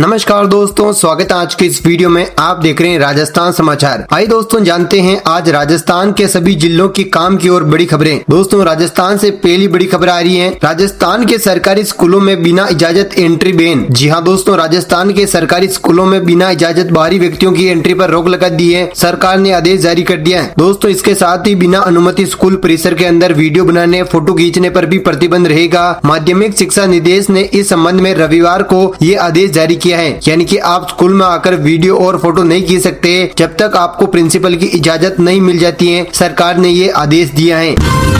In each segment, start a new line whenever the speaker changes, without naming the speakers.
नमस्कार दोस्तों, स्वागत है आज के इस वीडियो में। आप देख रहे हैं राजस्थान समाचार। आइए दोस्तों जानते हैं आज राजस्थान के सभी जिलों की काम की और बड़ी खबरें। दोस्तों राजस्थान से पहली बड़ी खबर आ रही है। राजस्थान के सरकारी स्कूलों में बिना इजाजत एंट्री बैन। जी हां दोस्तों, राजस्थान के सरकारी स्कूलों में बिना इजाजत बाहरी व्यक्तियों की एंट्री पर रोक लगा दी है। सरकार ने आदेश जारी कर दिया है। दोस्तों इसके साथ ही बिना अनुमति स्कूल परिसर के अंदर वीडियो बनाने, फोटो खींचने पर भी प्रतिबंध रहेगा। माध्यमिक शिक्षा निदेश ने इस संबंध में रविवार को ये आदेश जारी किया है, यानी कि आप स्कूल में आकर वीडियो और फोटो नहीं खींच सकते जब तक आपको प्रिंसिपल की इजाजत नहीं मिल जाती है। सरकार ने ये आदेश दिया है।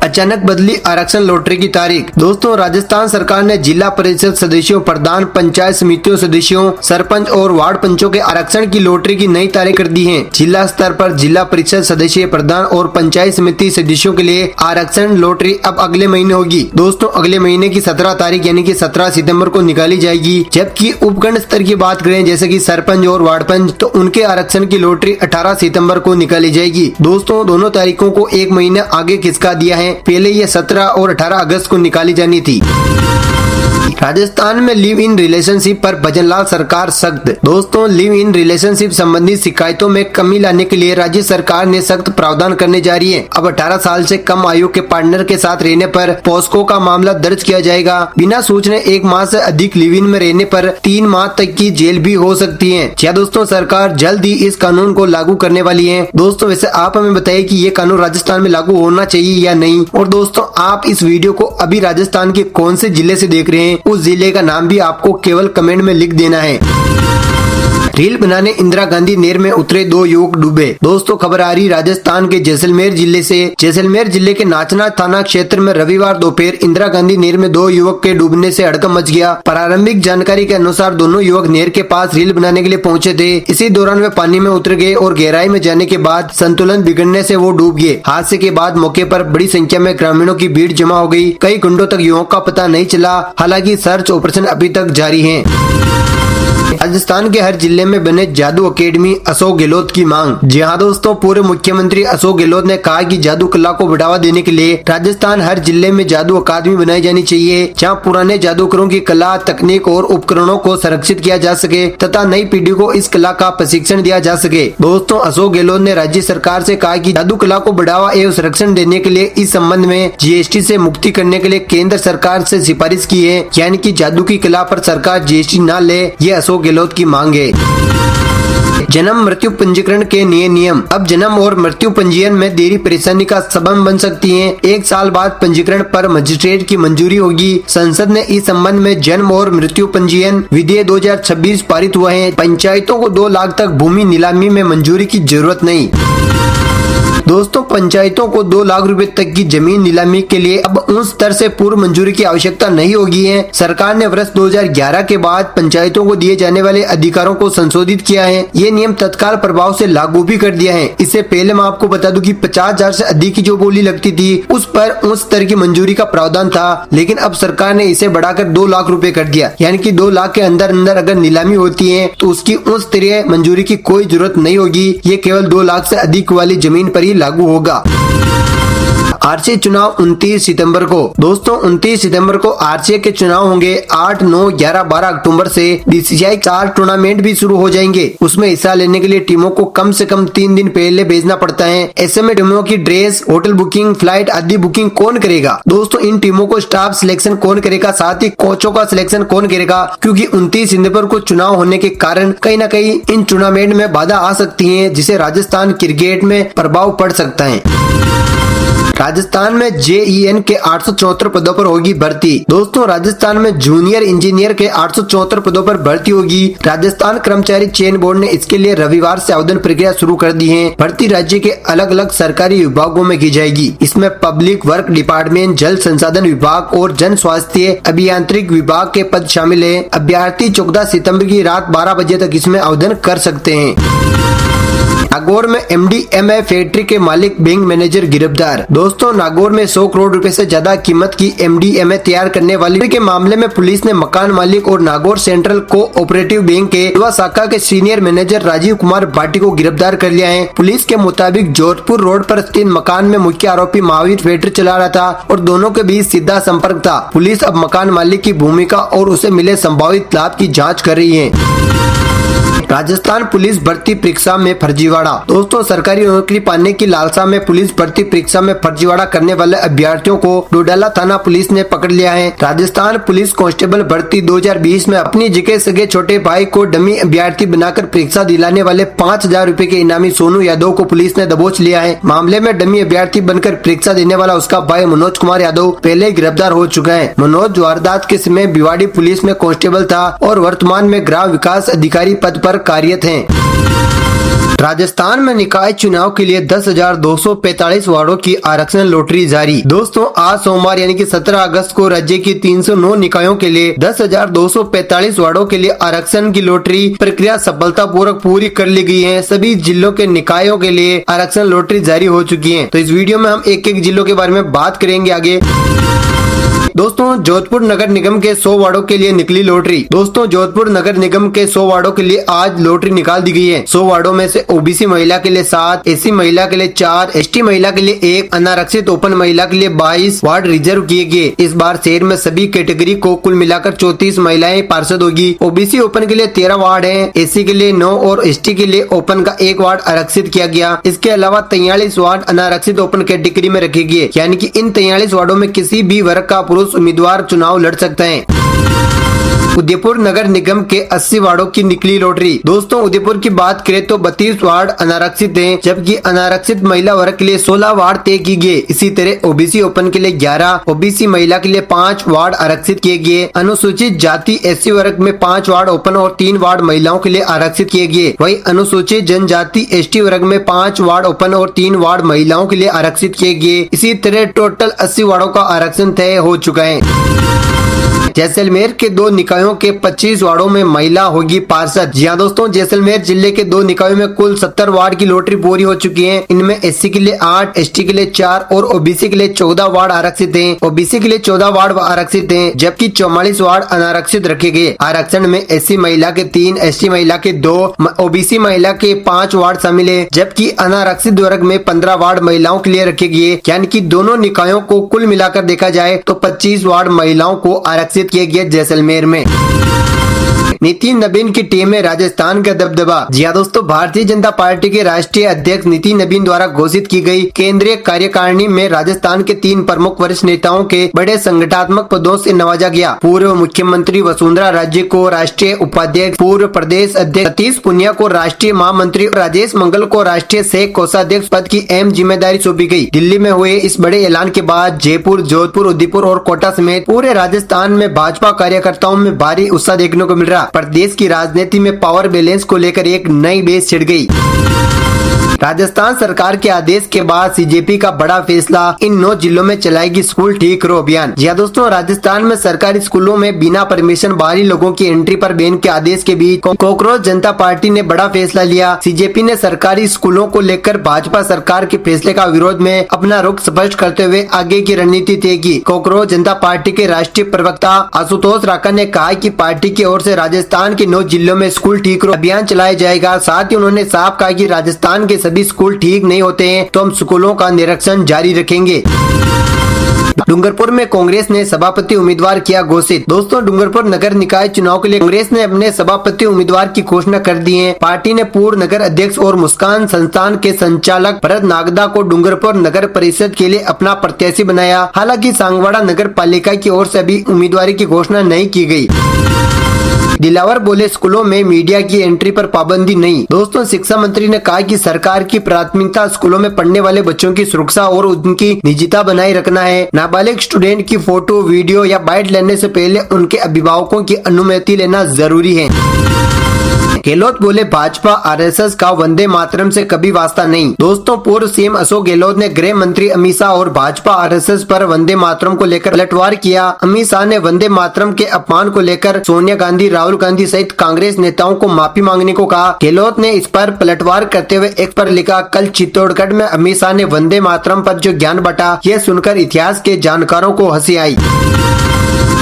अचानक बदली आरक्षण लॉटरी की तारीख। दोस्तों राजस्थान सरकार ने जिला परिषद सदस्यों, प्रधान पंचायत समितियों सदस्यों, सरपंच और वार्ड पंचों के आरक्षण की लॉटरी की नई तारीख कर दी है। जिला स्तर पर जिला परिषद सदस्य, प्रधान और पंचायत समिति सदस्यों के लिए आरक्षण लॉटरी अब अगले महीने होगी। दोस्तों अगले महीने की 17 तारीख यानी कि 17 सितंबर को निकाली जाएगी। जबकि उपखंड स्तर की बात करें जैसे कि सरपंच और वार्ड पंच, तो उनके आरक्षण की लॉटरी 18 सितंबर को निकाली जाएगी। दोस्तों दोनों तारीखों को एक महीना आगे खिसका दिया है। पहले ये 17 और 18 अगस्त को निकाली जानी थी। राजस्थान में लिव इन रिलेशनशिप पर भजनलाल सरकार सख्त। दोस्तों लिव इन रिलेशनशिप संबंधी शिकायतों में कमी लाने के लिए राज्य सरकार ने सख्त प्रावधान करने जा रही है। अब 18 साल से कम आयु के पार्टनर के साथ रहने पर पॉस्को का मामला दर्ज किया जाएगा। बिना सूचने 1 माह से अधिक लिव इन में रहने पर 3 माह तक की जेल भी हो सकती है। क्या दोस्तों सरकार जल्द ही इस कानून को लागू करने वाली है। दोस्तों वैसे आप हमें बताइए कि ये कानून राजस्थान में लागू होना चाहिए या नहीं। और दोस्तों आप इस वीडियो को अभी राजस्थान के कौन से जिले से देख रहे हैं, उस जिले का नाम भी आपको केवल कमेंट में लिख देना है। रील बनाने इंदिरा गांधी नहर में उतरे 2 युवक डूबे। दोस्तों खबर आ रही राजस्थान के जैसलमेर जिले से। जैसलमेर जिले के नाचना थाना क्षेत्र में रविवार दोपहर इंदिरा गांधी नहर में 2 युवक के डूबने से हड़कंप मच गया। प्रारंभिक जानकारी के अनुसार दोनों युवक नहर के पास रील बनाने के लिए पहुंचे थे। इसी दौरान वे पानी में उतर गए और गहराई में जाने के बाद संतुलन बिगड़ने से वो डूब गए। हादसे के बाद मौके पर बड़ी संख्या में ग्रामीणों की भीड़ जमा हो गई। कई घंटों तक युवक का पता नहीं चला। हालांकि सर्च ऑपरेशन अभी तक जारी है। राजस्थान के हर जिले में बने जादू अकेडमी, अशोक गहलोत की मांग। जी हाँ दोस्तों, पूर्व मुख्यमंत्री अशोक गहलोत ने कहा कि जादू कला को बढ़ावा देने के लिए राजस्थान हर जिले में जादू अकादमी बनाई जानी चाहिए, जहाँ पुराने जादूगरों की कला, तकनीक और उपकरणों को संरक्षित किया जा सके तथा नई पीढ़ी को इस कला का प्रशिक्षण दिया जा सके। दोस्तों अशोक गहलोत ने राज्य सरकार से कहा कि जादू कला को बढ़ावा एवं संरक्षण देने के लिए इस संबंध में GST से मुक्ति करने के लिए केंद्र सरकार से सिफारिश की है, यानी कि जादू की कला पर सरकार GST न ले, ये अशोक गहलोत की मांग है। जन्म मृत्यु पंजीकरण के नए नियम। अब जन्म और मृत्यु पंजीयन में देरी परेशानी का सबब बन सकती है। 1 साल बाद पंजीकरण पर मजिस्ट्रेट की मंजूरी होगी। संसद ने इस संबंध में जन्म और मृत्यु पंजीयन विधेयक 2026 पारित हुआ है। पंचायतों को 2 लाख तक भूमि नीलामी में मंजूरी की जरूरत नहीं। दोस्तों पंचायतों को 2 लाख रुपए तक की जमीन नीलामी के लिए अब उस स्तर से पूर्व मंजूरी की आवश्यकता नहीं होगी है। सरकार ने वर्ष 2011 के बाद पंचायतों को दिए जाने वाले अधिकारों को संशोधित किया है। ये नियम तत्काल प्रभाव से लागू भी कर दिया है। इससे पहले मैं आपको बता दूं कि 50,000 से अधिक की जो बोली लगती थी उस पर उस स्तर की मंजूरी का प्रावधान था, लेकिन अब सरकार ने इसे बढ़ाकर 2 लाख रुपए कर दिया, यानी कि 2 लाख के अंदर अगर नीलामी होती है तो उसकी उस स्तरीय मंजूरी की कोई जरूरत नहीं होगी। ये केवल 2 लाख से अधिक वाली जमीन पर ही लागू होगा। आरसीए चुनाव 29 सितंबर को। दोस्तों 29 सितंबर को आरसीए के चुनाव होंगे। 8, 9, 11, 12 अक्टूबर से BCCI 4 टूर्नामेंट भी शुरू हो जाएंगे। उसमें हिस्सा लेने के लिए टीमों को कम से कम 3 दिन पहले भेजना पड़ता है। ऐसे में टीमों की ड्रेस, होटल बुकिंग, फ्लाइट आदि बुकिंग कौन करेगा। दोस्तों इन टीमों को स्टाफ सिलेक्शन कौन करेगा, साथ ही कोचों का सिलेक्शन कौन करेगा, क्योंकि 29 सितंबर को चुनाव होने के कारण कहीं न कहीं इन टूर्नामेंट में बाधा आ सकती है, जिसे राजस्थान क्रिकेट में प्रभाव पड़ सकता है। राजस्थान में JEN के 874 पदों पर होगी भर्ती। दोस्तों राजस्थान में जूनियर इंजीनियर के 874 पदों पर भर्ती होगी। राजस्थान कर्मचारी चयन बोर्ड ने इसके लिए रविवार से आवेदन प्रक्रिया शुरू कर दी है। भर्ती राज्य के अलग अलग सरकारी विभागों में की जाएगी। इसमें पब्लिक वर्क डिपार्टमेंट, जल संसाधन विभाग और जन स्वास्थ्य अभियांत्रिक विभाग के पद शामिल है। अभ्यर्थी 14 सितंबर की रात 12 बजे तक इसमें आवेदन कर सकते हैं। नागौर में MDMA फैक्ट्री के मालिक बैंक मैनेजर गिरफ्तार। दोस्तों, नागौर में 100 करोड़ रुपए से ज्यादा कीमत की MDMA तैयार करने वाली के मामले में पुलिस ने मकान मालिक और नागौर सेंट्रल कोऑपरेटिव बैंक के युवा शाखा के सीनियर मैनेजर राजीव कुमार भाटी को गिरफ्तार कर लिया है। पुलिस के मुताबिक जोधपुर रोड पर स्थित मकान में मुख्य आरोपी महावीर फैक्ट्री चला रहा था और दोनों के बीच सीधा संपर्क था। पुलिस अब मकान मालिक की भूमिका और उसे मिले संभावित लाभ की जांच कर रही है। राजस्थान पुलिस भर्ती परीक्षा में फर्जीवाड़ा। दोस्तों, सरकारी नौकरी पाने की लालसा में पुलिस भर्ती परीक्षा में फर्जीवाड़ा करने वाले अभ्यर्थियों को डोडाला थाना पुलिस ने पकड़ लिया है। राजस्थान पुलिस कांस्टेबल भर्ती 2020 में अपनी जगह सगे छोटे भाई को डमी अभ्यर्थी बनाकर परीक्षा दिलाने वाले 5,000 रूपए के इनामी सोनू यादव को पुलिस ने दबोच लिया है। मामले में डमी अभ्यर्थी बनकर परीक्षा देने वाला उसका भाई मनोज कुमार यादव पहले गिरफ्तार हो चुका है। मनोज वारदात के समय भिवाड़ी पुलिस में कांस्टेबल था और वर्तमान में ग्राम विकास अधिकारी पद पर कार्यरत हैं। राजस्थान में निकाय चुनाव के लिए 10,245 वार्डों की आरक्षण लॉटरी जारी। दोस्तों, आज सोमवार यानी कि 17 अगस्त को राज्य की 309 निकायों के लिए 10,245 वार्डों के लिए आरक्षण की लॉटरी प्रक्रिया सफलतापूर्वक पूरी कर ली गई है। सभी जिलों के निकायों के लिए आरक्षण लॉटरी जारी हो चुकी है। तो इस वीडियो में हम एक एक जिलों के बारे में बात करेंगे आगे। दोस्तों, जोधपुर नगर निगम के 100 वार्डों के लिए निकली लॉटरी। दोस्तों, जोधपुर नगर निगम के 100 वार्डों के लिए आज लॉटरी निकाल दी गई है। 100 वार्डों में से OBC महिला के लिए 7, SC महिला के लिए 4, ST महिला के लिए 1, अनारक्षित ओपन महिला के लिए 22 वार्ड रिजर्व किए गए। इस बार शहर में सभी कैटेगरी को कुल मिलाकर 34 महिलाएं पार्षद होगी। OBC ओपन के लिए 13 वार्ड है, SC के लिए 9 और ST के लिए ओपन का 1 वार्ड आरक्षित किया गया। इसके अलावा 43 वार्ड अनारक्षित ओपन कैटेगरी में रखे गए, यानी कि इन 43 वार्डों में किसी भी वर्ग का पुरुष उम्मीदवार चुनाव लड़ सकते हैं। उदयपुर नगर निगम के 80 वार्डों की निकली लॉटरी। दोस्तों, उदयपुर की बात करें तो 32 वार्ड अनारक्षित हैं, जबकि अनारक्षित महिला वर्ग के लिए 16 वार्ड तय किए गए। इसी तरह OBC ओपन के लिए 11, OBC महिला के लिए 5 वार्ड आरक्षित किए गए। अनुसूचित जाति SC वर्ग में 5 वार्ड ओपन और 3 वार्ड महिलाओं के लिए आरक्षित किए गए। वहीं अनुसूचित जनजाति ST वर्ग में 5 वार्ड ओपन और 3 वार्ड महिलाओं के लिए आरक्षित किए गए। इसी तरह टोटल 80 वार्डों का आरक्षण तय हो चुका है। जैसलमेर के 2 निकायों के 25 वार्डों में महिला होगी पार्षद। जी हाँ दोस्तों, जैसलमेर जिले के 2 निकायों में कुल 70 वार्ड की लॉटरी पूरी हो चुकी है। इनमें SC के लिए 8, ST के लिए 4 और OBC के लिए 14 वार्ड आरक्षित हैं। OBC के लिए 14 वार्ड आरक्षित हैं, जबकि 44 वार्ड अनारक्षित रखे गए। आरक्षण में SC महिला के 3, ST महिला के 2, OBC महिला के 5 वार्ड शामिल है, जबकि अनारक्षित वर्ग में 15 वार्ड महिलाओं के लिए रखे गए। यानी कि दोनों निकायों को कुल मिलाकर देखा जाए तो 25 वार्ड महिलाओं को आरक्षित किया गया जैसलमेर में। नितिन नवीन की टीम में राजस्थान का दबदबा। जी हाँ दोस्तों, भारतीय जनता पार्टी के राष्ट्रीय अध्यक्ष नितिन नवीन द्वारा घोषित की गई केंद्रीय कार्यकारिणी में राजस्थान के 3 प्रमुख वरिष्ठ नेताओं के बड़े संगठनात्मक पदों से नवाजा गया। पूर्व मुख्यमंत्री वसुंधरा राजे को राष्ट्रीय उपाध्यक्ष, पूर्व प्रदेश अध्यक्ष सतीश पुनिया को राष्ट्रीय महामंत्री, राजेश मंगल को राष्ट्रीय सह कोषाध्यक्ष पद की अहम जिम्मेदारी सौंपी गई। दिल्ली में हुए इस बड़े ऐलान के बाद जयपुर, जोधपुर, उदयपुर और कोटा समेत पूरे राजस्थान में भाजपा कार्यकर्ताओं में भारी उत्साह देखने को मिल रहा। प्रदेश की राजनीति में पावर बैलेंस को लेकर एक नई बेस छिड़ गई। राजस्थान सरकार के आदेश के बाद CJP का बड़ा फैसला, इन 9 जिलों में चलाएगी स्कूल ठीक करो अभियान। जी दोस्तों, राजस्थान में सरकारी स्कूलों में बिना परमिशन बाहरी लोगों की एंट्री पर बैन के आदेश के बीच कॉकरोच जनता पार्टी ने बड़ा फैसला लिया। CJP ने सरकारी स्कूलों को लेकर भाजपा सरकार के फैसले का विरोध में अपना रुख स्पष्ट करते हुए आगे की रणनीति तय की। कॉकरोच जनता पार्टी के राष्ट्रीय प्रवक्ता आशुतोष राका ने कहा कि पार्टी की ओर से राजस्थान के 9 जिलों में स्कूल ठीक करो अभियान चलाया जाएगा। साथ ही उन्होंने साफ कहा कि राजस्थान के सभी स्कूल ठीक नहीं होते हैं तो हम स्कूलों का निरीक्षण जारी रखेंगे। डूंगरपुर में कांग्रेस ने सभापति उम्मीदवार किया घोषित। दोस्तों, डूंगरपुर नगर निकाय चुनाव के लिए कांग्रेस ने अपने सभापति उम्मीदवार की घोषणा कर दी है। पार्टी ने पूर्व नगर अध्यक्ष और मुस्कान संस्थान के संचालक भरत नागदा को डूंगरपुर नगर परिषद के लिए अपना प्रत्याशी बनाया। हालांकि सांगवाड़ा नगर पालिका की ओर से अभी उम्मीदवारी की घोषणा नहीं की गई। दिलावर बोले, स्कूलों में मीडिया की एंट्री पर पाबंदी नहीं। दोस्तों, शिक्षा मंत्री ने कहा कि सरकार की प्राथमिकता स्कूलों में पढ़ने वाले बच्चों की सुरक्षा और उनकी निजता बनाए रखना है। नाबालिग स्टूडेंट की फोटो, वीडियो या बाइट लेने से पहले उनके अभिभावकों की अनुमति लेना जरूरी है। गहलोत बोले भाजपा आरएसएस का वंदे मातरम से कभी वास्ता नहीं। दोस्तों, पूर्व सीएम अशोक गहलोत ने गृह मंत्री अमित शाह और भाजपा आरएसएस पर वंदे मातरम को लेकर पलटवार किया। अमित शाह ने वंदे मातरम के अपमान को लेकर सोनिया गांधी, राहुल गांधी सहित कांग्रेस नेताओं को माफी मांगने को कहा। गहलोत ने इस पर पलटवार करते हुए एक पर लिखा, कल चित्तौड़गढ़ में अमित शाह ने वंदे मातरम पर जो ज्ञान बंटा, यह सुनकर इतिहास के जानकारों को हंसी आई।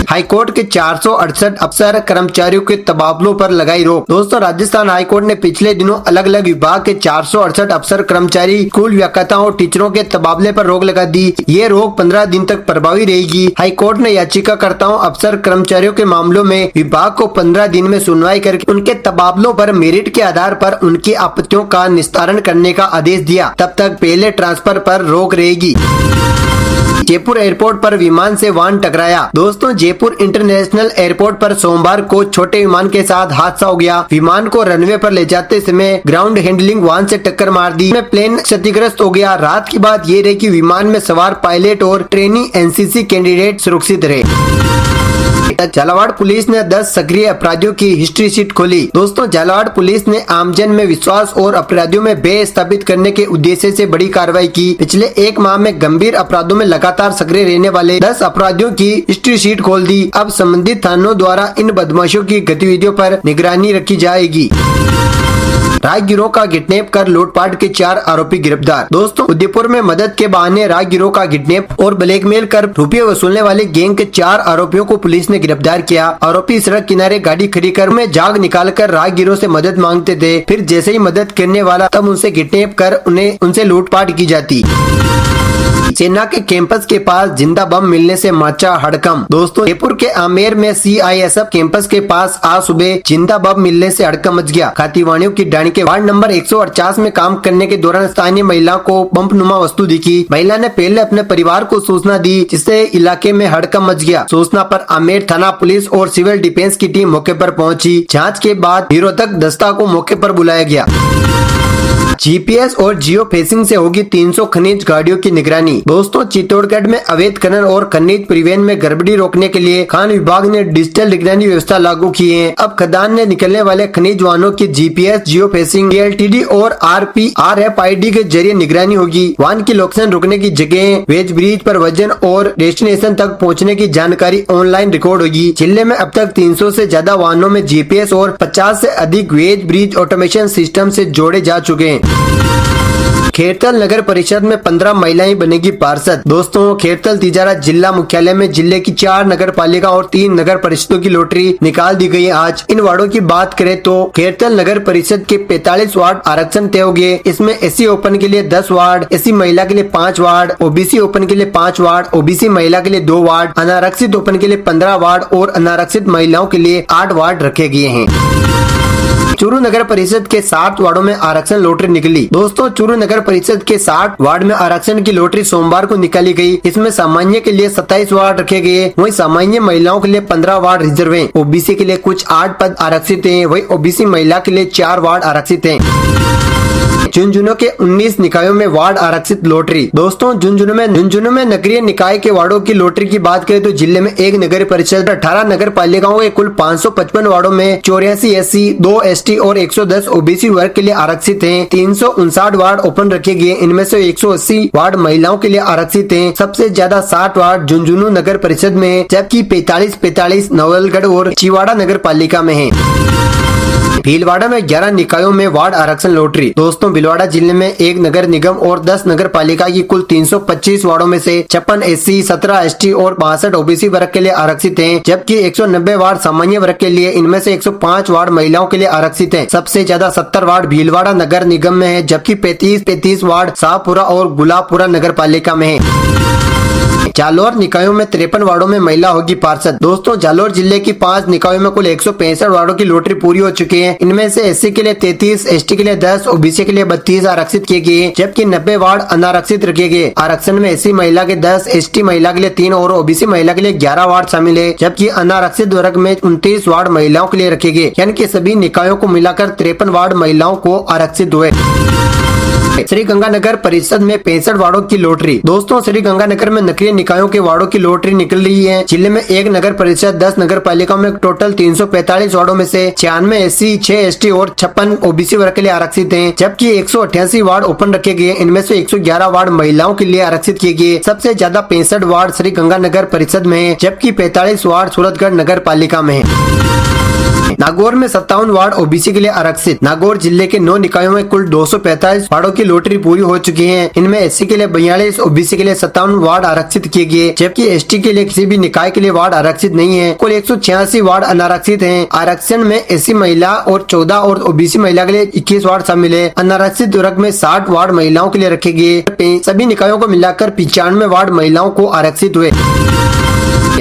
हाईकोर्ट के 468 अफसर कर्मचारियों के तबादलों पर लगाई रोक। दोस्तों, राजस्थान हाईकोर्ट ने पिछले दिनों अलग अलग विभाग के 468 अफसर कर्मचारी, स्कूल व्याख्याताओं और टीचरों के तबादले पर रोक लगा दी। ये रोक 15 दिन तक प्रभावी रहेगी। हाईकोर्ट ने याचिकाकर्ताओं, अफसर कर्मचारियों के मामलों में विभाग को 15 दिन में सुनवाई करके उनके तबादलों पर मेरिट के आधार पर उनकी आपत्तियों का निस्तारण करने का आदेश दिया। तब तक पहले ट्रांसफर पर रोक रहेगी। जयपुर एयरपोर्ट पर विमान से वाहन टकराया। दोस्तों, जयपुर इंटरनेशनल एयरपोर्ट पर सोमवार को छोटे विमान के साथ हादसा हो गया। विमान को रनवे पर ले जाते समय ग्राउंड हैंडलिंग वाहन से टक्कर मार दी। प्लेन क्षतिग्रस्त हो गया। रात की बात ये रही कि विमान में सवार पायलट और ट्रेनी एनसीसी कैंडिडेट सुरक्षित रहे। झालावाड़ पुलिस ने 10 सक्रिय अपराधियों की हिस्ट्री शीट खोली। दोस्तों, झालावाड़ पुलिस ने आमजन में विश्वास और अपराधियों में भय स्थापित करने के उद्देश्य से बड़ी कार्रवाई की। पिछले एक माह में गंभीर अपराधों में लगातार सक्रिय रहने वाले 10 अपराधियों की हिस्ट्री शीट खोल दी। अब संबंधित थानों द्वारा इन बदमाशों की गतिविधियों पर निगरानी रखी जाएगी। राहगीरों का किडनैप कर लूटपाट के 4 आरोपी गिरफ्तार। दोस्तों, उदयपुर में मदद के बहाने राहगीरों का किडनैप और ब्लैकमेल कर रुपये वसूलने वाले गैंग के 4 आरोपियों को पुलिस ने गिरफ्तार किया। आरोपी सड़क किनारे गाड़ी खड़ी कर में जाग निकालकर राहगीरों से मदद मांगते थे। फिर जैसे ही मदद करने वाला तब उनसे किडनैप कर उनसे लूटपाट की जाती। सेना के कैंपस के पास जिंदा बम मिलने से मचा हड़कंप। दोस्तों, जयपुर के आमेर में सीआईएसएफ कैंपस के पास आज सुबह जिंदा बम मिलने से हड़कंप मच गया। खातीवाणियों की डाणी के वार्ड नंबर 148 में काम करने के दौरान स्थानीय महिला को बमनुमा वस्तु दिखी। महिला ने पहले अपने परिवार को सूचना दी, जिससे इलाके में हड़कंप मच गया। सूचना पर आमेर थाना पुलिस और सिविल डिफेंस की टीम मौके पर पहुंची। जांच के बाद निरोधक दस्ता को मौके पर बुलाया गया। जीपीएस और जियो फेंसिंग से होगी 300 खनिज गाड़ियों की निगरानी। दोस्तों, चित्तौड़गढ़ में अवैध खनन और खनिज परिवहन में गड़बड़ी रोकने के लिए खान विभाग ने डिजिटल निगरानी व्यवस्था लागू की है। अब खदान ने निकलने वाले खनिज वाहनों की जीपीएस, जियो फेंसिंग, एलटीडी और आरएफआईडी के जरिए निगरानी होगी। वाहन की लोकेशन, रुकने की जगह, वेज ब्रिज पर वजन और डेस्टिनेशन तक पहुँचने की जानकारी ऑनलाइन रिकॉर्ड होगी। जिले में अब तक 300 से ज्यादा वाहनों में जीपीएस और 50 से अधिक वेज ब्रिज ऑटोमेशन सिस्टम से जोड़े जा चुके हैं। खेरतल नगर परिषद में 15 महिलाएं बनेगी पार्षद। दोस्तों, खेरतल तिजारा जिला मुख्यालय में जिले की 4 नगर पालिका और 3 नगर परिषदों की लॉटरी निकाल दी गई है। आज इन वार्डों की बात करें तो खेरतल नगर परिषद के 45 वार्ड आरक्षण तय हो गए। इसमें एससी ओपन के लिए 10 वार्ड, एससी महिला के लिए 5 वार्ड, ओबीसी ओपन के लिए 5 वार्ड, ओबीसी महिला के लिए 2 वार्ड, अनारक्षित ओपन के लिए 15 वार्ड और अनारक्षित महिलाओं के लिए 8 वार्ड रखे गए हैं। चूरू नगर परिषद के 7 वार्डों में आरक्षण लॉटरी निकली। दोस्तों, चूरू नगर परिषद के 60 वार्ड में आरक्षण की लॉटरी सोमवार को निकाली गई। इसमें सामान्य के लिए 27 वार्ड रखे गए, वहीं सामान्य महिलाओं के लिए 15 वार्ड रिजर्व हैं। ओबीसी के लिए कुछ 8 पद आरक्षित हैं, वहीं ओबीसी महिला के लिए 4 वार्ड आरक्षित हैं। झुंझुनू के 19 निकायों में वार्ड आरक्षित लॉटरी। दोस्तों, झुंझुनू में नगरीय निकाय के वार्डों की लॉटरी की बात करें तो जिले में 1 नगर परिषद, 18 नगर पालिकाओं के कुल 555 वार्डों में 84 एससी, 2 एसटी और 110 ओबीसी वर्ग के लिए आरक्षित हैं। 359 वार्ड ओपन रखे गए, इनमें से 180 वार्ड महिलाओं के लिए आरक्षित हैं। सबसे ज्यादा 60 वार्ड झुंझुनू नगर परिषद में, जबकि 45 नवलगढ़ और चिवाड़ा नगर पालिका में है। भीलवाड़ा में 11 निकायों में वार्ड आरक्षण लॉटरी। दोस्तों, भीलवाड़ा जिले में 1 नगर निगम और 10 नगर पालिका की कुल 325 वार्डों में से 56 एससी, 17 एसटी और 62 ओबीसी वर्ग के लिए आरक्षित हैं, जबकि 190 वार्ड सामान्य वर्ग के लिए, इनमें से 105 वार्ड महिलाओं के लिए आरक्षित हैं। सबसे ज्यादा 70 वार्ड भीलवाड़ा नगर निगम में है, जबकि 35 वार्ड शाहपुरा और गुलाबपुरा नगर पालिका में है। जालोर निकायों में 53 वार्डों में महिला होगी पार्षद। दोस्तों, जालोर जिले की 5 निकायों में कुल 165 वार्डों की लॉटरी पूरी हो चुकी है। इनमें से एससी के लिए 33, एसटी के लिए 10, ओबीसी के लिए 32 आरक्षित किए गए, जबकि 90 वार्ड अनारक्षित रखे गए। आरक्षण में एससी महिला के 10, एसटी महिला के लिए 3 और ओबीसी महिला के लिए 11 वार्ड शामिल है, जबकि अनारक्षित वर्ग में 29 वार्ड महिलाओं के लिए रखे गए। यानी कि सभी निकायों को मिलाकर 53 वार्ड महिलाओं को आरक्षित हुए। श्रीगंगानगर परिषद में 65 वार्डों की लॉटरी। दोस्तों श्रीगंगानगर में नगरीय निकायों के वार्डों की लॉटरी निकल रही है। जिले में 1 नगर परिषद 10 नगर पालिका में टोटल 345 वार्डों में से 96 SC, 6 ST और 56 OBC वर्ग के लिए आरक्षित हैं, जबकि 188 वार्ड ओपन रखे गए। इनमें से 111 वार्ड महिलाओं के लिए आरक्षित किए गए। सबसे ज्यादा 65 वार्ड श्रीगंगानगर परिषद में है, जबकि 45 वार्ड सूरतगढ़ नगर पालिका में है। नागौर में 57 वार्ड OBC के लिए आरक्षित। नागौर जिले के 9 निकायों में कुल 245 वार्डों की लॉटरी पूरी हो चुकी है। इनमें SC के लिए 42, OBC के लिए 57 वार्ड आरक्षित किए गए, जबकि ST के लिए किसी भी निकाय के लिए वार्ड आरक्षित नहीं है। कुल 186 वार्ड अनारक्षित हैं। आरक्षण में SC महिला और 14 और OBC महिला के लिए 21 वार्ड शामिल है। अनारक्षित वर्ग में 60 वार्ड महिलाओं के लिए रखे गए। सभी निकायों को मिलाकर 95 वार्ड महिलाओं को आरक्षित हुए।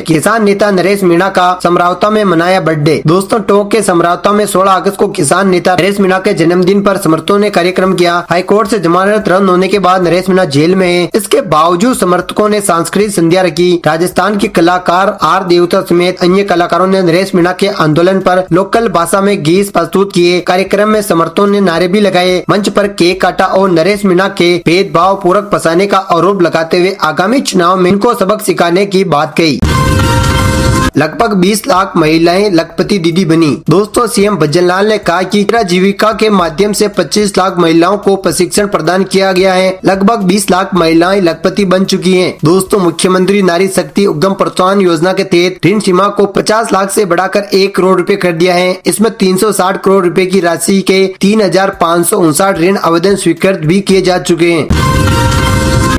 किसान नेता नरेश मीणा का समरावता में मनाया बर्थडे। दोस्तों टोंक के समरावता में 16 अगस्त को किसान नेता नरेश मीणा के जन्मदिन पर समर्थकों ने कार्यक्रम किया। हाईकोर्ट से जमानत रद्द होने के बाद नरेश मीणा जेल में है। इसके बावजूद समर्थकों ने सांस्कृतिक संध्या रखी। राजस्थान के कलाकार आर देवता समेत अन्य कलाकारों ने नरेश मीणा के आंदोलन पर लोकल भाषा में गीत प्रस्तुत किए। कार्यक्रम में समर्थकों ने नारे भी लगाए। मंच पर केक काटा और नरेश मीणा के भेदभाव पूर्वक फंसाने का आरोप लगाते हुए आगामी चुनाव में इनको सबक सिखाने की बात कही। लगभग 20 लाख महिलाएं लखपति दीदी बनी। दोस्तों सीएम भजनलाल ने कहा कि जीविका के माध्यम से 25 लाख महिलाओं को प्रशिक्षण प्रदान किया गया है। लगभग 20 लाख महिलाएं लखपति बन चुकी हैं। दोस्तों मुख्यमंत्री नारी शक्ति उद्यम प्रोत्साहन योजना के तहत ऋण सीमा को 50 लाख से बढ़ाकर 1 करोड़ रुपए कर दिया है। इसमें 360 करोड़ रुपए की राशि के 3559 ऋण आवेदन स्वीकृत भी किए जा चुके हैं।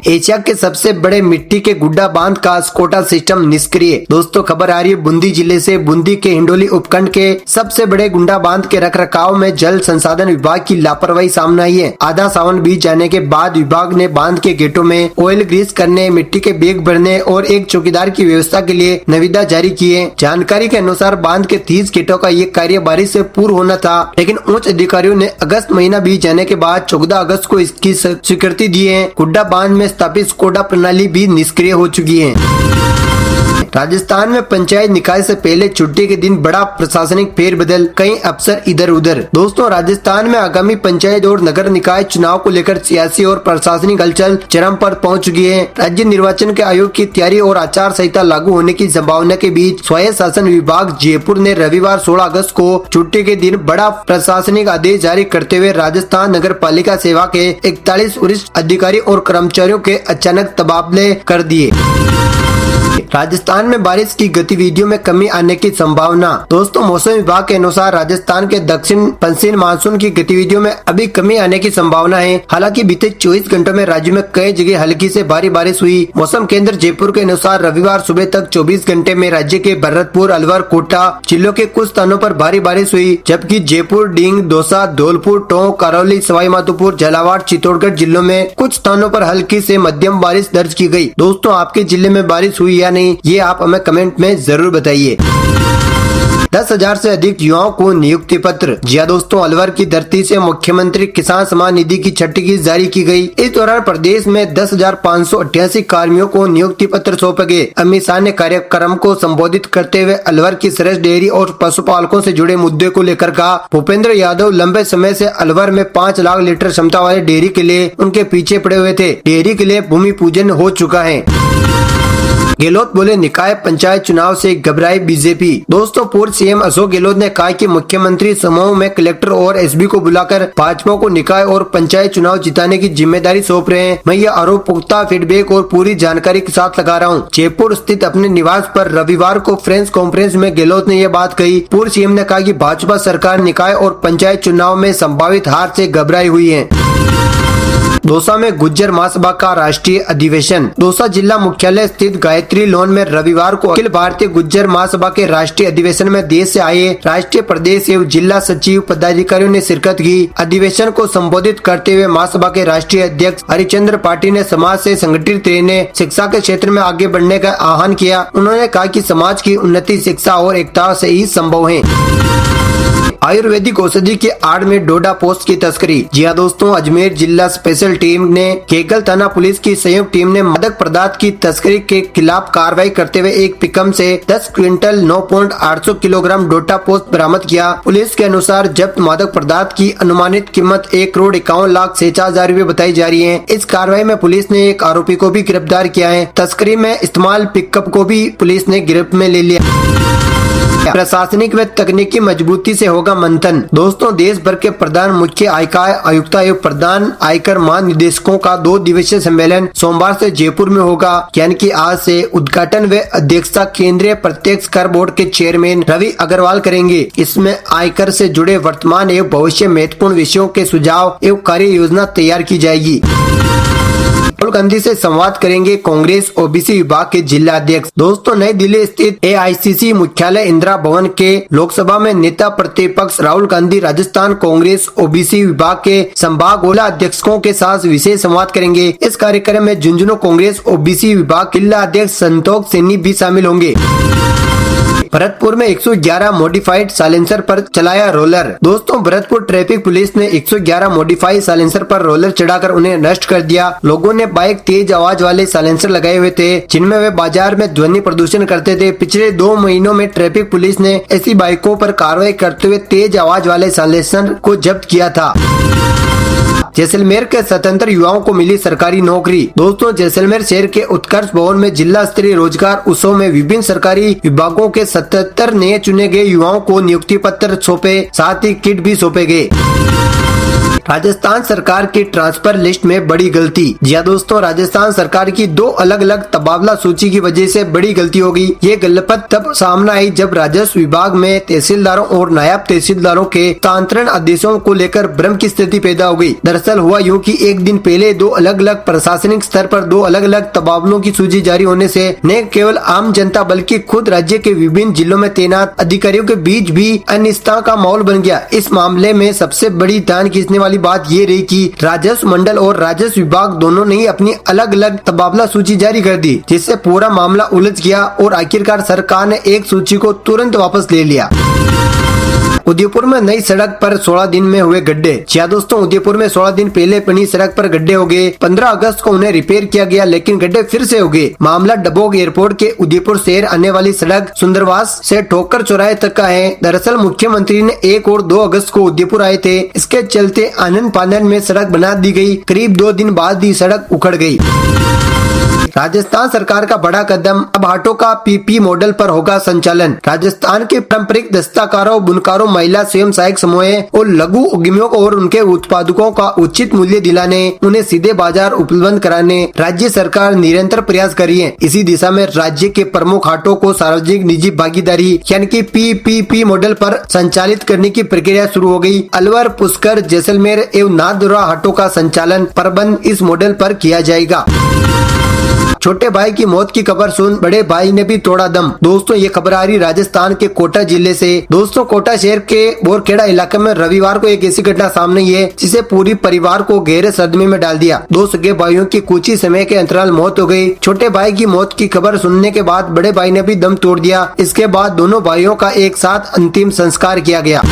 एशिया के सबसे बड़े मिट्टी के गुड्डा बांध का स्कोटा सिस्टम निष्क्रिय। दोस्तों खबर आ रही है बूंदी जिले से। बूंदी के हिंडोली उपखंड के सबसे बड़े गुड्डा बांध के रखरखाव में जल संसाधन विभाग की लापरवाही सामने आई है। आधा सावन बीत जाने के बाद विभाग ने बांध के गेटों में ऑयल ग्रीस करने, मिट्टी के बैग भरने और एक चौकीदार की व्यवस्था के लिए निविदा जारी की है। जानकारी के अनुसार बांध के 30 गेटों का ये कार्य बारिश से पूर्व होना था, लेकिन उच्च अधिकारियों ने अगस्त महीना बीत जाने के बाद 14 अगस्त को इसकी स्वीकृति दी है। गुड्डा बांध में स्थापित स्कोडा प्रणाली भी निष्क्रिय हो चुकी है। राजस्थान में पंचायत निकाय से पहले छुट्टी के दिन बड़ा प्रशासनिक फेरबदल, कई अफसर इधर उधर। दोस्तों राजस्थान में आगामी पंचायत और नगर निकाय चुनाव को लेकर सियासी और प्रशासनिक हलचल चरम पर पहुंच चुकी है। राज्य निर्वाचन के आयोग की तैयारी और आचार संहिता लागू होने की संभावना के बीच स्वायत्त शासन विभाग जयपुर ने रविवार 16 अगस्त को छुट्टी के दिन बड़ा प्रशासनिक आदेश जारी करते हुए राजस्थान नगर पालिका सेवा के 41 वरिष्ठ अधिकारी और कर्मचारियों के अचानक तबादले कर दिए। राजस्थान में बारिश की गतिविधियों में कमी आने की संभावना। दोस्तों मौसम विभाग के अनुसार राजस्थान के दक्षिण पश्चिम मानसून की गतिविधियों में अभी कमी आने की संभावना है। हालांकि बीते 24 घंटों में राज्य में कई जगह हल्की से भारी बारिश हुई। मौसम केंद्र जयपुर के अनुसार रविवार सुबह तक 24 घंटे में राज्य के भरतपुर, अलवर, कोटा जिलों के कुछ स्थानों पर भारी बारिश हुई, जबकि जयपुर, डींग, दौसा, धौलपुर, टोंक, करौली, सवाईमाधोपुर, झालावाड़, चित्तौड़गढ़ जिलों में कुछ स्थानों पर हल्की से मध्यम बारिश दर्ज की गई। दोस्तों आपके जिले में बारिश हुई या नहीं, ये आप हमें कमेंट में जरूर बताइए। 10,000 से अधिक युवाओं को नियुक्ति पत्र। जी हां दोस्तों, अलवर की धरती से मुख्यमंत्री किसान सम्मान निधि की छठी किस्त जारी की गई। इस दौरान प्रदेश में 10,588 कर्मियों को नियुक्ति पत्र सौंपे गए। अमित शाह ने कार्यक्रम को संबोधित करते हुए अलवर की श्रेष्ठ डेयरी और पशुपालकों से जुड़े मुद्दे को लेकर कहा। भूपेंद्र यादव लंबे समय से अलवर में 5 लाख लीटर क्षमता वाले डेयरी के लिए उनके पीछे पड़े हुए थे। डेयरी के लिए भूमि पूजन हो चुका है। गहलोत बोले निकाय पंचायत चुनाव से घबराई बीजेपी। दोस्तों पूर्व सीएम अशोक गहलोत ने कहा कि मुख्यमंत्री समूह में कलेक्टर और एसपी को बुलाकर भाजपा को निकाय और पंचायत चुनाव जिताने की जिम्मेदारी सौंप रहे हैं। मैं यह आरोप पुख्ता फीडबैक और पूरी जानकारी के साथ लगा रहा हूं। जयपुर स्थित अपने निवास पर रविवार को प्रेस कॉन्फ्रेंस में गहलोत ने यह बात कही। पूर्व सीएम ने कहा कि भाजपा सरकार निकाय और पंचायत चुनाव में संभावित हार से घबराई हुई है। दौसा में गुज्जर महासभा का राष्ट्रीय अधिवेशन। दौसा जिला मुख्यालय स्थित गायत्री लॉन में रविवार को अखिल भारतीय गुज्जर महासभा के राष्ट्रीय अधिवेशन में देश से आए राष्ट्रीय, प्रदेश एवं जिला सचिव पदाधिकारियों ने शिरकत की। अधिवेशन को संबोधित करते हुए महासभा के राष्ट्रीय अध्यक्ष हरिचंद्र पाटिल ने समाज से संगठित रहने, शिक्षा के क्षेत्र में आगे बढ़ने का आह्वान किया। उन्होंने कहा कि समाज की उन्नति शिक्षा और एकता से ही संभव है। आयुर्वेदिक औषधि के आड़ में डोडा पोस्ट की तस्करी। जी हां दोस्तों, अजमेर जिला स्पेशल टीम ने केकल थाना पुलिस की संयुक्त टीम ने मादक पदार्थ की तस्करी के खिलाफ कार्रवाई करते हुए एक पिकअप से 10 क्विंटल 9.8 किलोग्राम डोडा पोस्ट बरामद किया। पुलिस के अनुसार जब्त मादक पदार्थ की अनुमानित कीमत 1,51,06,000 रूपए बताई जा रही है। इस कार्रवाई में पुलिस ने एक आरोपी को भी गिरफ्तार किया है। तस्करी में इस्तेमाल पिकअप को भी पुलिस ने गिरफ्त में ले लिया। प्रशासनिक व तकनीकी मजबूती से होगा मंथन। दोस्तों, देश भर के प्रधान मुख्य आयकर आयुक्त एवं प्रधान आयकर महानिदेशकों का 2 दिवसीय सम्मेलन सोमवार से जयपुर में होगा। यानी कि आज से उद्घाटन व अध्यक्षता केंद्रीय प्रत्यक्ष कर बोर्ड के चेयरमैन रवि अग्रवाल करेंगे। इसमें आयकर से जुड़े वर्तमान एवं भविष्य महत्वपूर्ण विषयों के सुझाव एवं कार्य योजना तैयार की जाएगी। राहुल गांधी से संवाद करेंगे कांग्रेस ओबीसी विभाग के जिला अध्यक्ष। दोस्तों, नई दिल्ली स्थित एआईसीसी मुख्यालय इंदिरा भवन के लोकसभा में नेता प्रतिपक्ष राहुल गांधी राजस्थान कांग्रेस ओबीसी विभाग के संभाग जिला अध्यक्षों के साथ विशेष संवाद करेंगे। इस कार्यक्रम में झुंझुनू कांग्रेस ओबीसी विभाग जिला अध्यक्ष संतोष सैनी भी शामिल होंगे। भरतपुर में 111 मॉडिफाइड साइलेंसर पर चलाया रोलर। दोस्तों, भरतपुर ट्रैफिक पुलिस ने 111 मॉडिफाइड साइलेंसर पर रोलर चढ़ाकर उन्हें नष्ट कर दिया। लोगों ने बाइक तेज आवाज वाले साइलेंसर लगाए हुए थे, जिनमें वे बाजार में ध्वनि प्रदूषण करते थे। पिछले 2 महीनों में ट्रैफिक पुलिस ने ऐसी बाइकों पर कार्रवाई करते हुए तेज आवाज वाले साइलेंसर को जब्त किया था। जैसलमेर के स्वतंत्र युवाओं को मिली सरकारी नौकरी। दोस्तों, जैसलमेर शहर के उत्कर्ष भवन में जिला स्तरीय रोजगार उत्सव में विभिन्न सरकारी विभागों के 77 नए चुने गए युवाओं को नियुक्ति पत्र सौंपे, साथ ही किट भी सौंपे गए। राजस्थान सरकार की ट्रांसफर लिस्ट में बड़ी गलती। जी हां दोस्तों, राजस्थान सरकार की 2 अलग अलग तबादला सूची की वजह से बड़ी गलती हो गई। ये गलत तब सामने आई जब राजस्व विभाग में तहसीलदारों और नायब तहसीलदारों के स्थानांतरण आदेशों को लेकर भ्रम की स्थिति पैदा हो गई। दरअसल हुआ यूं कि एक दिन पहले 2 अलग अलग प्रशासनिक स्तर पर 2 अलग अलग तबादलों की सूची जारी होने से न केवल आम जनता बल्कि खुद राज्य के विभिन्न जिलों में तैनात अधिकारियों के बीच भी अनिश्चितता का माहौल बन गया। इस मामले में सबसे बड़ी ध्यान खींचने वाली बात ये रही कि राजस्व मंडल और राजस्व विभाग दोनों ने ही अपनी अलग अलग तबादला सूची जारी कर दी, जिससे पूरा मामला उलझ गया और आखिरकार सरकार ने एक सूची को तुरंत वापस ले लिया। उदयपुर में नई सड़क पर 16 दिन में हुए गड्ढे। जी हां दोस्तों, उदयपुर में 16 दिन पहले बनी सड़क पर गड्ढे हो गए। 15 अगस्त को उन्हें रिपेयर किया गया, लेकिन गड्ढे फिर से हो गए। मामला डबोक एयरपोर्ट के उदयपुर शहर आने वाली सड़क सुंदरवास से ठोकर चौराहे तक का है। दरअसल मुख्यमंत्री ने 1 और 2 अगस्त को उदयपुर आए थे। इसके चलते आनन फानन में सड़क बना दी गई। करीब 2 दिन बाद ही सड़क उखड़ गई। राजस्थान सरकार का बड़ा कदम, अब हाटों का पीपी मॉडल पर होगा संचालन। राजस्थान के पारंपरिक दस्तकारों, बुनकारों, महिला स्वयं सहायक समूह और लघु उद्यमियों को और उनके उत्पादकों का उचित मूल्य दिलाने, उन्हें सीधे बाजार उपलब्ध कराने राज्य सरकार निरंतर प्रयास कर रही है। इसी दिशा में राज्य के प्रमुख हाटों को सार्वजनिक निजी भागीदारी यानी कि पीपीपी मॉडल पर संचालित करने की प्रक्रिया शुरू हो गई। अलवर, पुष्कर, जैसलमेर एवं नाथद्वारा हाटों का संचालन प्रबंध इस मॉडल पर किया जाएगा। छोटे भाई की मौत की खबर सुन बड़े भाई ने भी तोड़ा दम। दोस्तों, ये खबर आ रही राजस्थान के कोटा जिले से। दोस्तों, कोटा शहर के बोरखेड़ा इलाके में रविवार को एक ऐसी घटना सामने आई है जिसे पूरी परिवार को गहरे सदमे में डाल दिया। 2 सगे भाइयों की कुछ ही समय के अंतराल मौत हो गई। छोटे भाई की मौत की खबर सुनने के बाद बड़े भाई ने भी दम तोड़ दिया। इसके बाद दोनों भाइयों का एक साथ अंतिम संस्कार किया गया।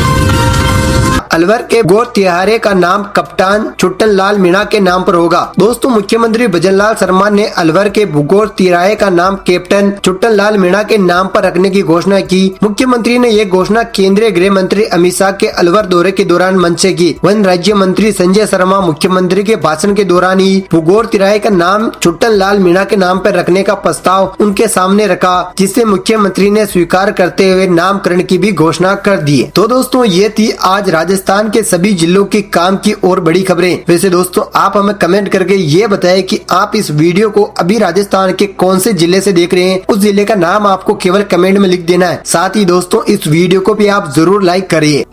अलवर के गोर तिहारे का नाम कप्तान छुट्टन लाल मीणा के नाम पर होगा। दोस्तों, मुख्यमंत्री भजनलाल शर्मा ने अलवर के भूगोर तिराहे का नाम कैप्टन छुट्टन लाल मीणा के नाम पर रखने की घोषणा की। मुख्यमंत्री ने यह घोषणा केंद्रीय गृह मंत्री अमित शाह के अलवर दौरे के दौरान मंच से की। वन राज्य मंत्री संजय शर्मा मुख्यमंत्री के भाषण के दौरान ही भूगोर तिराहे का नाम छुट्टन लाल मीणा के नाम पर रखने का प्रस्ताव उनके सामने रखा, जिसे मुख्यमंत्री ने स्वीकार करते हुए नामकरण की भी घोषणा कर दी। तो दोस्तों, ये थी आज राजस्थान के सभी जिलों की काम की और बड़ी खबरें। वैसे दोस्तों, आप हमें कमेंट करके ये बताएं कि आप इस वीडियो को अभी राजस्थान के कौन से जिले से देख रहे हैं। उस जिले का नाम आपको केवल कमेंट में लिख देना है। साथ ही दोस्तों, इस वीडियो को भी आप जरूर लाइक करिए।